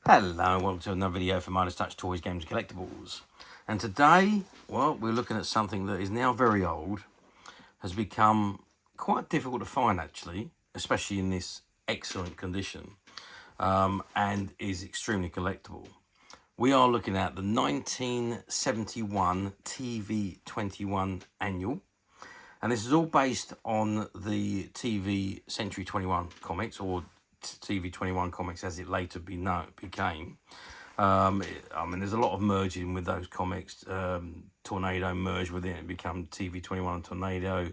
Hello and welcome to another video for Midas Touch Toys, Games and Collectibles. And today, well, we're looking at something that is now very old, has become quite difficult to find actually, especially in this excellent condition, and is extremely collectible. We are looking at the 1971 TV21 Annual. And this is all based on the TV Century 21 comics, or TV21 comics as it later became. I mean, there's a lot of merging with those comics. Tornado merged with it and became TV21 and Tornado.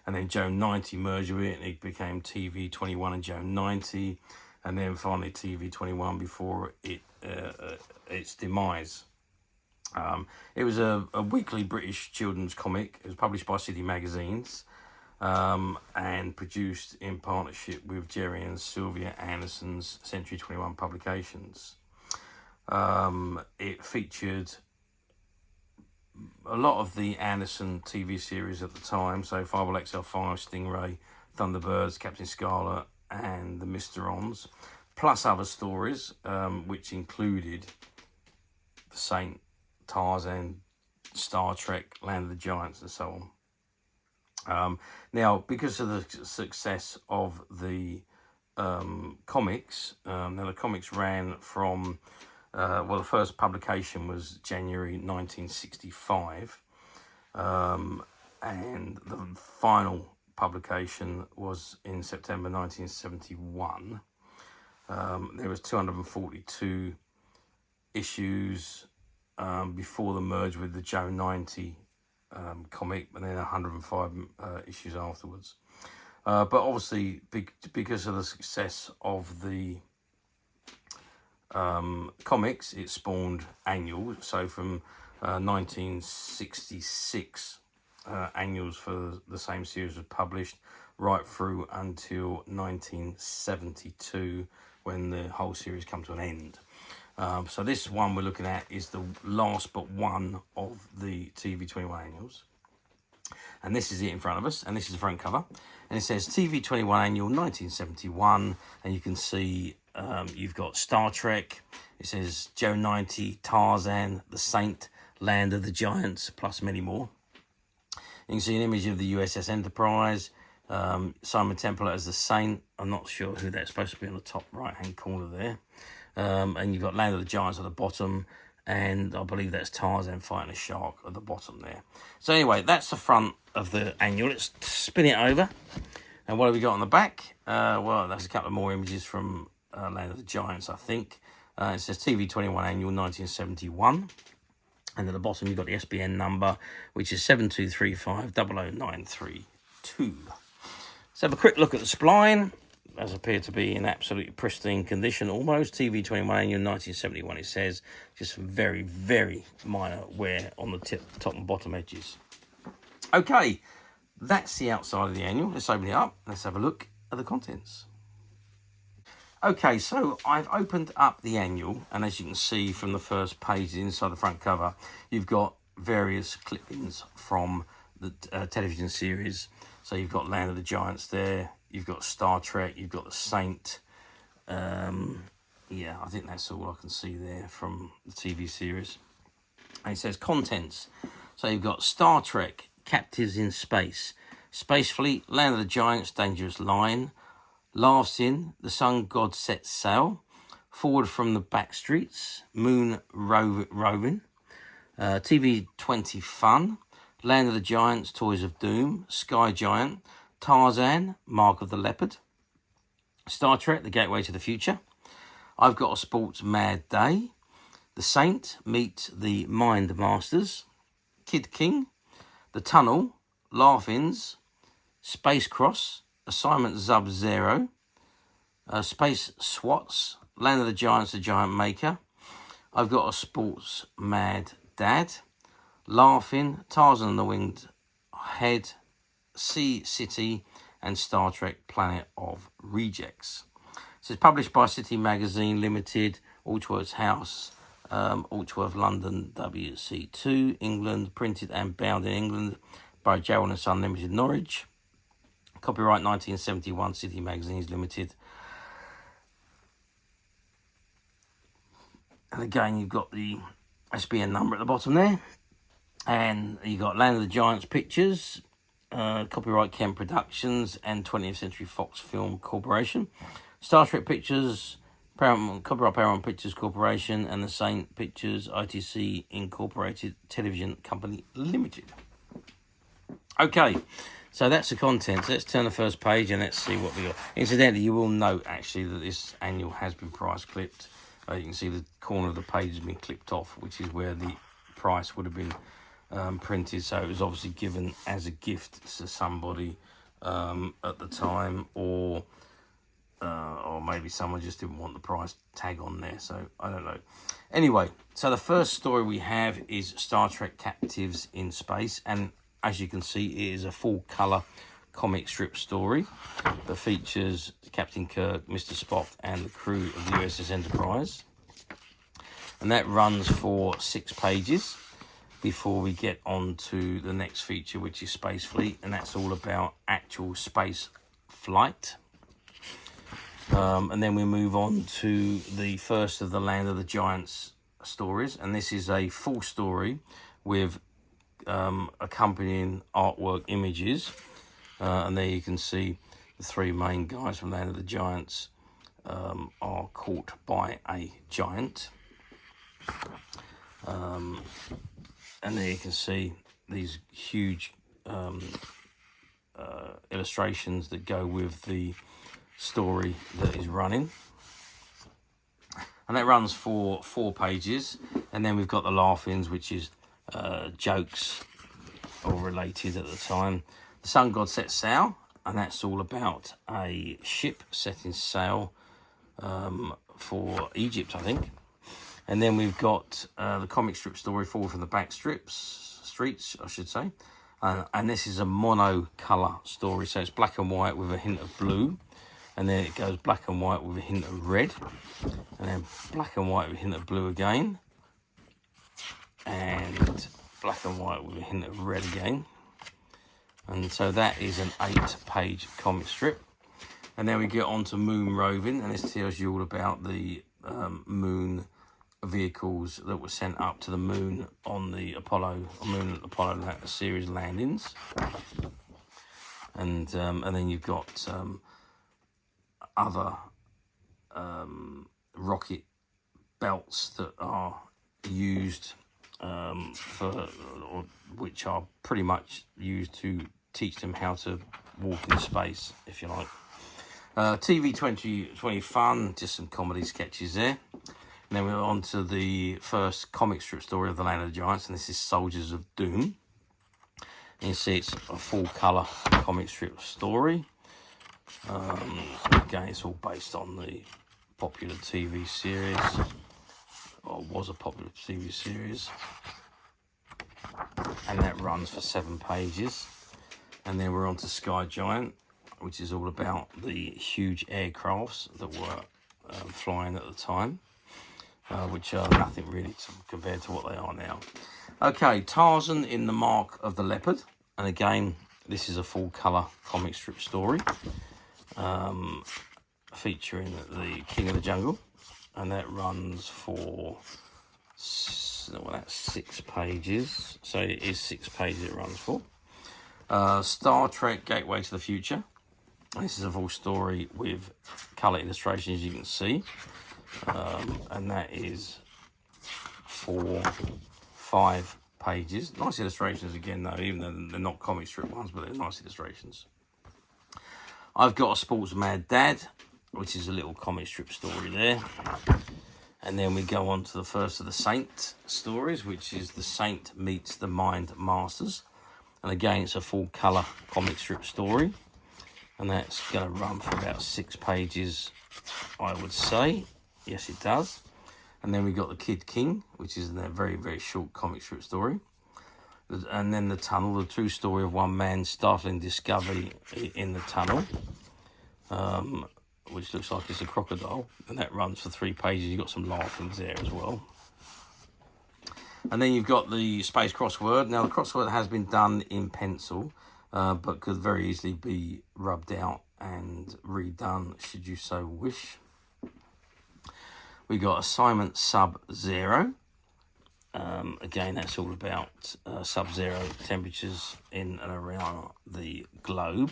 And then Joe 90 merged with it and it became TV21 and Joe 90. And then finally TV21 before its demise. It was a weekly British children's comic. It was published by City Magazines and produced in partnership with Jerry and Sylvia Anderson's Century 21 Publications. It featured a lot of the Anderson TV series at the time, so Fireball XL5, Stingray, Thunderbirds, Captain Scarlet and the Mysterons, plus other stories which included The Saint, Tarzan, Star Trek, Land of the Giants and so on. Now, because of the success of the comics, now the comics ran from, well, the first publication was January 1965, and the final publication was in September 1971. There was 242 issues before the merge with the Joe 90 comic, and then 105 issues afterwards. But obviously, because of the success of the comics, it spawned annuals. So from 1966, annuals for the same series was published right through until 1972, when the whole series come to an end. So this one we're looking at is the last but one of the TV21 annuals. And this is it in front of us, and this is the front cover. And it says TV21 Annual 1971, and you can see you've got Star Trek. It says Joe 90, Tarzan, The Saint, Land of the Giants, plus many more. You can see an image of the USS Enterprise, Simon Templar as The Saint. I'm not sure who that's supposed to be on the top right-hand corner there. And you've got Land of the Giants at the bottom, and I believe that's Tarzan fighting a shark at the bottom there. So anyway, that's the front of the annual. Let's spin it over. And what have we got on the back? Well, that's a couple of more images from Land of the Giants, I think. It says TV21 Annual 1971. And at the bottom, you've got the SBN number, which is 7235 Let's have a quick look at the spline. As appear to be in absolutely pristine condition almost. TV21 Annual 1971, it says. Just some very, very minor wear on the top and bottom edges. Okay, that's the outside of the annual. Let's open it up. Let's have a look at the contents. Okay, so I've opened up the annual, and as you can see from the first page inside the front cover, you've got various clippings from the television series. So you've got Land of the Giants there. You've got Star Trek, you've got The Saint. Yeah, I think that's all I can see there from the TV series. And it says contents. So you've got Star Trek, Captives in Space, Space Fleet, Land of the Giants, Dangerous Line, Laughs In, The Sun God Sets Sail, Forward from the Back Streets, Moon Roving, TV20 Fun, Land of the Giants, Toys of Doom, Sky Giant, Tarzan, Mark of the Leopard, Star Trek, The Gateway to the Future, I've Got a Sports Mad Day, The Saint, Meet the Mind Masters, Kid King, The Tunnel, Laugh-Ins, Space Cross, Assignment Zub Zero, Space Swats, Land of the Giants, The Giant Maker, I've Got a Sports Mad Dad, Laughing, Tarzan and the Winged Head, Sea City, and Star Trek Planet of Rejects. So it's published by City Magazine Limited, Allsworth House, Allsworth London, WC2, England, printed and bound in England by Jarrell and Son Limited, Norwich. Copyright 1971, City Magazines Limited. And again, you've got the SBN number at the bottom there. And you've got Land of the Giants Pictures, copyright Ken Productions and 20th Century Fox Film Corporation. Star Trek Pictures, copyright Paramount Pictures Corporation, and the Saint Pictures ITC Incorporated Television Company Limited. Okay, so that's the contents. Let's turn the first page and let's see what we got. Incidentally, you will note actually that this annual has been price clipped. You can see the corner of the page has been clipped off, which is where the price would have been printed. So it was obviously given as a gift to somebody at the time, or maybe someone just didn't want the price tag on there, so I don't know. Anyway, so the first story we have is Star Trek Captives in Space, and as you can see, it is a full colour comic strip story that features Captain Kirk, Mr. Spock and the crew of the USS Enterprise, and that runs for 6 pages before we get on to the next feature, which is Space Fleet, and that's all about actual space flight. And then we move on to the first of the Land of the Giants stories, and this is a full story with accompanying artwork images, and there you can see the 3 main guys from Land of the Giants are caught by a giant, and there you can see these huge illustrations that go with the story that is running, and that runs for 4 pages. And then we've got the laugh-ins, which is jokes all related at the time. The Sun God Sets Sail, and that's all about a ship setting sail for Egypt, I think. And then we've got the comic strip story Forward from the Back Streets, I should say. And this is a mono-colour story, so it's black and white with a hint of blue. And then it goes black and white with a hint of red. And then black and white with a hint of blue again. And black and white with a hint of red again. And so that is an 8-page comic strip. And then we get on to Moon Roving, and this tells you all about the moon vehicles that were sent up to the moon on the Apollo series landings. And then you've got other rocket belts that are used which are pretty much used to teach them how to walk in space, if you like. TV21 fun, just some comedy sketches there. And then we're on to the first comic strip story of the Land of the Giants, and this is Soldiers of Doom. And you see it's a full colour comic strip story. Again, it's all based on the popular TV series, or was a popular TV series. And that runs for 7 pages. And then we're on to Sky Giant, which is all about the huge aircrafts that were flying at the time, which are nothing really compared to what they are now. Okay, Tarzan in the Mark of the Leopard. And again, this is a full colour comic strip story featuring the King of the Jungle. And that runs for, well, that's 6 pages. So it is 6 pages it runs for. Star Trek Gateway to the Future. This is a full story with colour illustrations, you can see. And that is for 5 pages. Nice illustrations again, though, even though they're not comic strip ones, but they're nice illustrations. I've got a Sports Mad Dad, which is a little comic strip story there. And then we go on to the first of the Saint stories, which is The Saint Meets the Mind Masters. And again, it's a full colour comic strip story. And that's going to run for about 6 pages, I would say. Yes, it does. And then we got The Kid King, which is a very, very short comic strip story. And then The Tunnel, the true story of one man's startling discovery in the tunnel, which looks like it's a crocodile. And that runs for 3 pages. You've got some laughings there as well. And then you've got the Space Crossword. Now, the crossword has been done in pencil, but could very easily be rubbed out and redone, should you so wish. We got Assignment Sub-Zero. Again, that's all about sub-zero temperatures in and around the globe.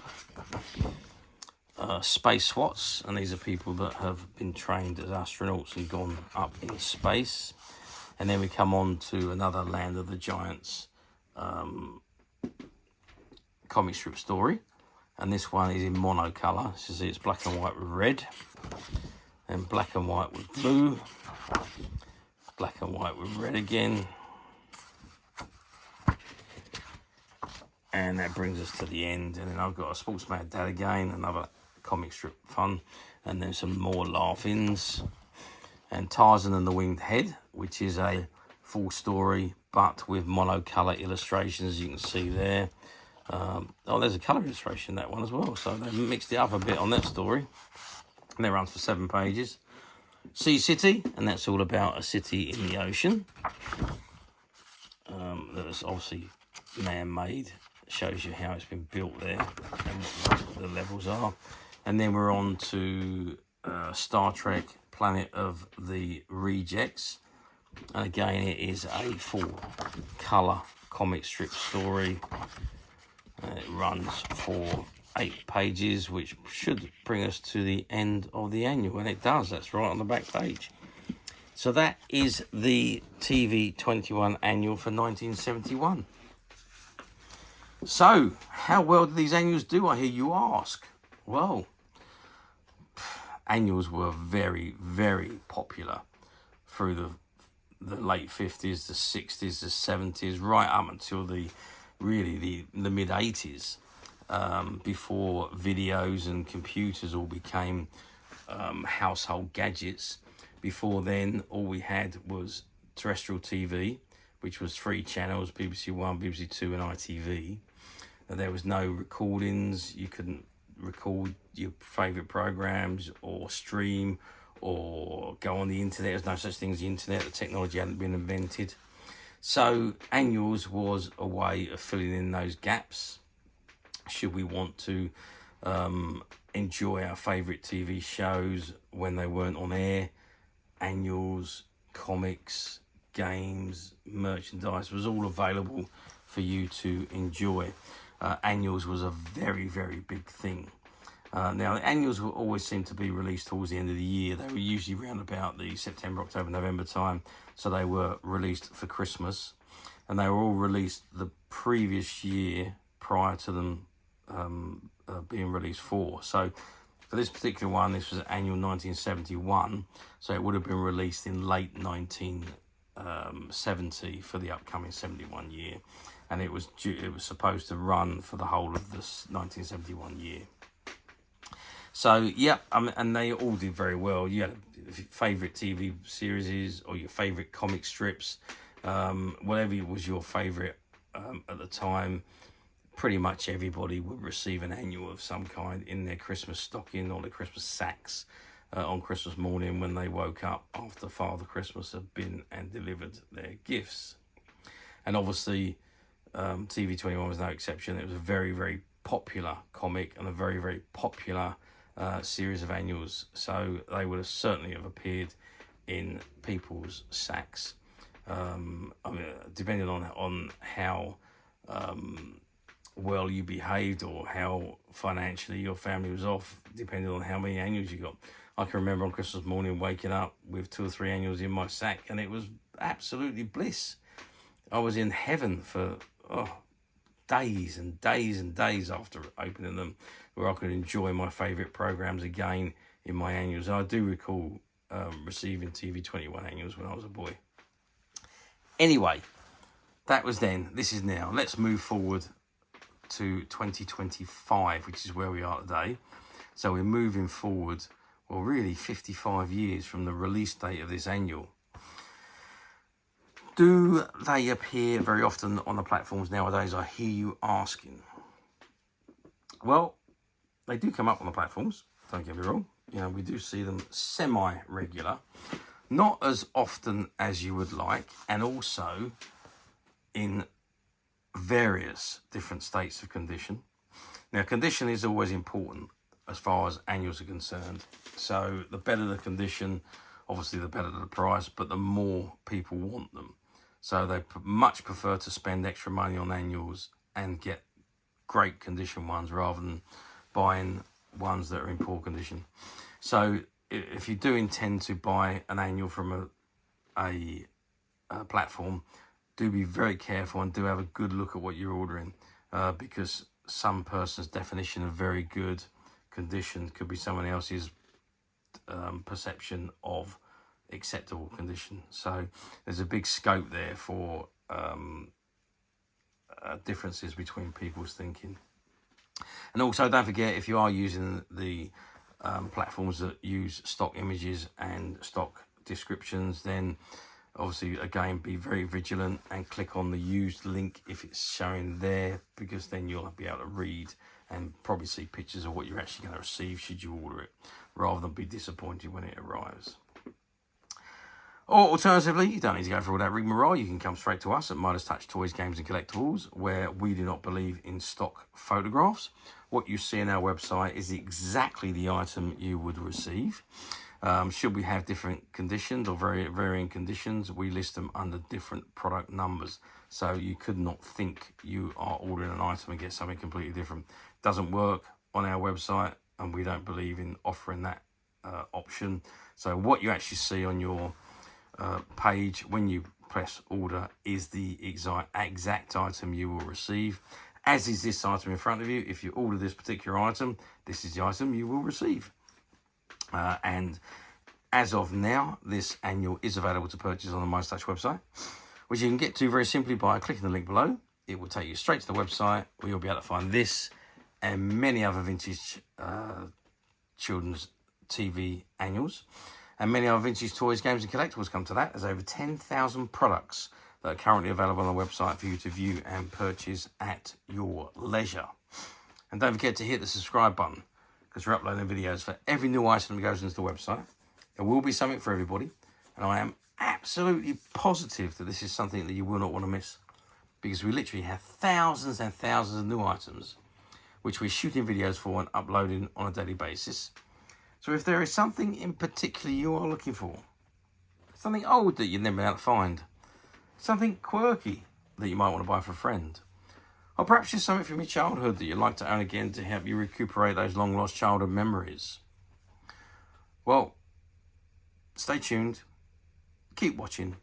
Space SWATs, and these are people that have been trained as astronauts and gone up in space. And then we come on to another Land of the Giants comic strip story, and this one is in monocolour. So you see it's black and white with red, and black and white with blue, black and white with red again. And that brings us to the end. And then I've got a Sports Mad Dad again, another comic strip fun, and then some more laugh-ins. And Tarzan and the Winged Head, which is a full story but with monocolour illustrations, you can see there. Oh, there's a colour illustration in that one as well, so they mixed it up a bit on that story. And it runs for 7 pages. Sea City, and that's all about a city in the ocean. That's obviously man-made. Shows you how it's been built there and what the levels are. And then we're on to Star Trek Planet of the Rejects. And again, it is a full colour comic strip story. It runs for 8 pages, which should bring us to the end of the annual. And it does, that's right on the back page. So that is the TV21 Annual for 1971. So, how well do these annuals do, I hear you ask? Well, annuals were very, very popular through the late 50s, the 60s, the 70s, right up until the mid 80s, before videos and computers all became household gadgets. Before then, all we had was terrestrial TV, which was 3 channels, BBC One, BBC Two and ITV. There was no recordings. You couldn't record your favourite programmes or stream or go on the internet. There's no such thing as the internet. The technology hadn't been invented. So annuals was a way of filling in those gaps. Should we want to enjoy our favourite TV shows when they weren't on air, annuals, comics, games, merchandise was all available for you to enjoy. Annuals was a very, very big thing. Now, the annuals will always seem to be released towards the end of the year. They were usually around about the September, October, November time. So they were released for Christmas. And they were all released the previous year prior to them being released for. So for this particular one, this was annual 1971. So it would have been released in late 1970 for the upcoming 71 year. And it was supposed to run for the whole of this 1971 year. So, yeah, and they all did very well. You had favourite TV series or your favourite comic strips, whatever was your favourite at the time. Pretty much everybody would receive an annual of some kind in their Christmas stocking or their Christmas sacks on Christmas morning when they woke up after Father Christmas had been and delivered their gifts. And obviously, TV21 was no exception. It was a very, very popular comic and a very, very popular series of annuals. So they would have certainly have appeared in people's sacks. Depending on how well you behaved or how financially your family was off, depending on how many annuals you got. I can remember on Christmas morning waking up with 2 or 3 annuals in my sack, and it was absolutely bliss. I was in heaven for days and days and days after opening them, where I could enjoy my favourite programmes again in my annuals. I do recall receiving TV21 annuals when I was a boy. Anyway, that was then. This is now. Let's move forward to 2025, which is where we are today. So we're moving forward, well, really 55 years from the release date of this annual. Do they appear very often on the platforms nowadays? I hear you asking. Well, they do come up on the platforms, don't get me wrong. You know, we do see them semi-regular. Not as often as you would like, and also in various different states of condition. Now, condition is always important as far as annuals are concerned. So the better the condition Obviously, the better the price, but the more people want them. So they much prefer to spend extra money on annuals and get great condition ones rather than buying ones that are in poor condition. So if you do intend to buy an annual from a platform, do be very careful and do have a good look at what you're ordering, because some person's definition of very good condition could be someone else's perception of acceptable condition. So there's a big scope there for differences between people's thinking. And also, don't forget, if you are using the platforms that use stock images and stock descriptions, then obviously, again, be very vigilant and click on the used link if it's showing there, because then you'll be able to read and probably see pictures of what you're actually going to receive should you order it, rather than be disappointed when it arrives. Or alternatively, you don't need to go for all that rigmarole. You can come straight to us at Midas Touch Toys, Games and Collectibles, where we do not believe in stock photographs. What you see on our website is exactly the item you would receive. Should we have different conditions or varying conditions, we list them under different product numbers. So you could not think you are ordering an item and get something completely different. Doesn't work on our website, and we don't believe in offering that option. So what you actually see on your page when you press order is the exact item you will receive, as is this item in front of you. If you order this particular item, this is the item you will receive. And as of now, this annual is available to purchase on the Midas Touch website, which you can get to very simply by clicking the link below. It will take you straight to the website, where you'll be able to find this and many other vintage children's TV annuals. And many other vintage toys, games and collectibles come to that. There's over 10,000 products that are currently available on the website for you to view and purchase at your leisure. And don't forget to hit the subscribe button, because we're uploading videos for every new item that goes into the website. There will be something for everybody. And I am absolutely positive that this is something that you will not want to miss, because we literally have thousands and thousands of new items, which we're shooting videos for and uploading on a daily basis. So if there is something in particular you are looking for, something old that you've never been able to find, something quirky that you might want to buy for a friend, or perhaps just something from your childhood that you'd like to own again to help you recuperate those long-lost childhood memories, well, stay tuned, keep watching,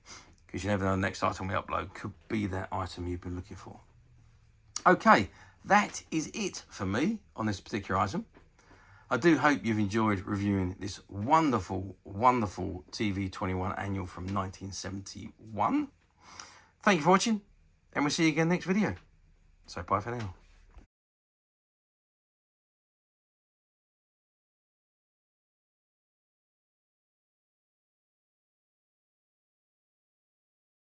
because you never know, the next item we upload could be that item you've been looking for. Okay, that is it for me on this particular item. I do hope you've enjoyed reviewing this wonderful, wonderful TV21 Annual from 1971. Thank you for watching, and we'll see you again next video. So bye for now.